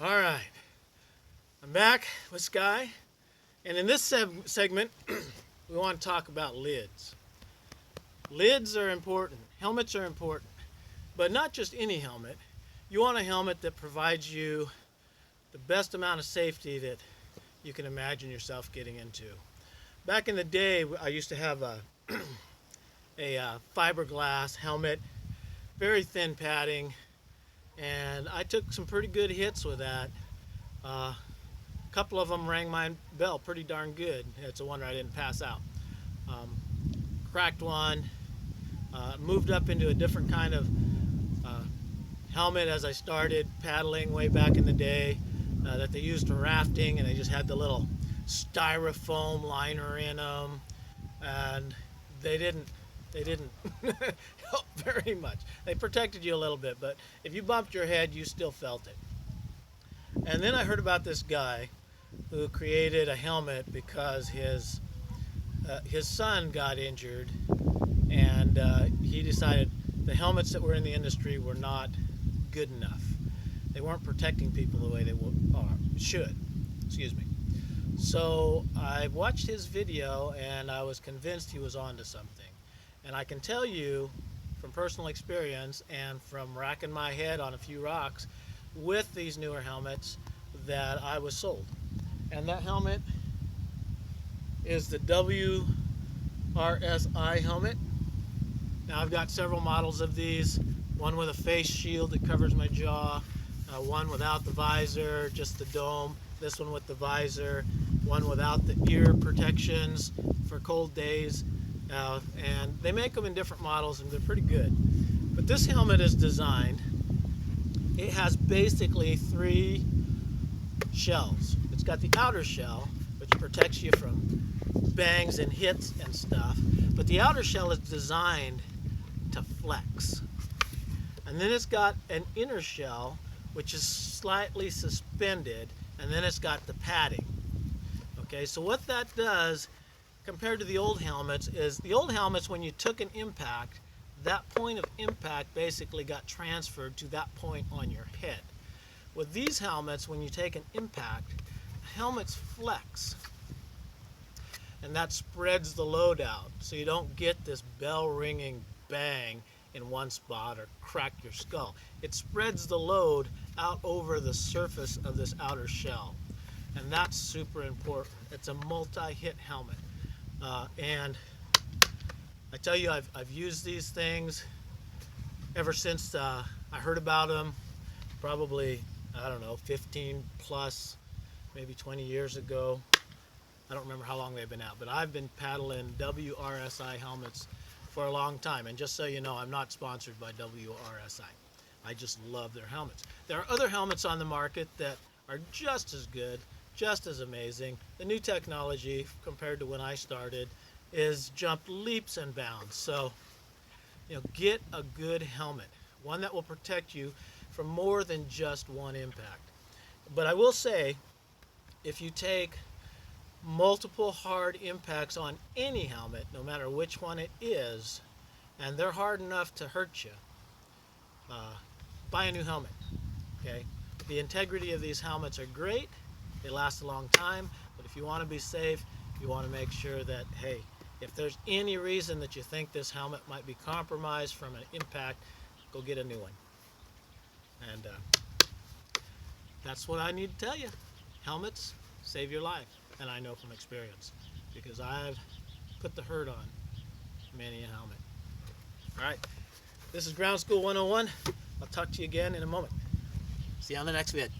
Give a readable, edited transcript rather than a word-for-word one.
All right, I'm back with Sky, and in this segment, we want to talk about lids. Lids are important, helmets are important, but not just any helmet. You want a helmet that provides you the best amount of safety that you can imagine yourself getting into. Back in the day, I used to have a fiberglass helmet, very thin padding, and I took some pretty good hits with that. A couple of them rang my bell pretty darn good. It's a wonder I didn't pass out. Um, Cracked one, moved up into a different kind of uh, helmet as I started paddling way back in the day that they used for rafting, and they just had the little styrofoam liner in them, and they didn't help very much. They protected you a little bit, but if you bumped your head, you still felt it. And then I heard about this guy who created a helmet because his son got injured, and he decided the helmets that were in the industry were not good enough. They weren't protecting people the way they should. Excuse me. So I watched his video, and I was convinced he was onto something. And I can tell you from personal experience and from racking my head on a few rocks with these newer helmets that I was sold. And that helmet is the WRSI helmet. Now I've got several models of these, one with a face shield that covers my jaw, one without the visor, just the dome, this one with the visor, one without the ear protections for cold days, and they make them in different models and they're pretty good. But this helmet is designed, it has basically three shells. It's got the outer shell, which protects you from bangs and hits and stuff, but the outer shell is designed to flex. And then it's got an inner shell, which is slightly suspended, and then it's got the padding. Okay, so what that does compared to the old helmets is the old helmets, when you took an impact, that point of impact basically got transferred to that point on your head. With these helmets, when you take an impact, helmets flex, and that spreads the load out, so you don't get this bell ringing bang in one spot or crack your skull. It spreads the load out over the surface of this outer shell, and that's super important. It's a multi-hit helmet, and I tell you, I've used these things ever since I heard about them, probably, I don't know, 15 plus, maybe 20 years ago. I don't remember how long they've been out, but I've been paddling WRSI helmets for a long time. And just so you know, I'm not sponsored by WRSI. I just love their helmets. There are other helmets on the market that are just as good, just as amazing. The new technology, compared to when I started, is jumped leaps and bounds. So, get a good helmet, one that will protect you from more than just one impact. But I will say, if you take multiple hard impacts on any helmet, no matter which one it is, and they're hard enough to hurt you, buy a new helmet. Okay, the integrity of these helmets are great, they last a long time, but if you want to be safe, you want to make sure that, hey, if there's any reason that you think this helmet might be compromised from an impact, go get a new one. And that's what I need to tell you. Helmets save your life, and I know from experience because I've put the hurt on many a helmet. All right, this is Ground School 101. I'll talk to you again in a moment. See you on the next vid.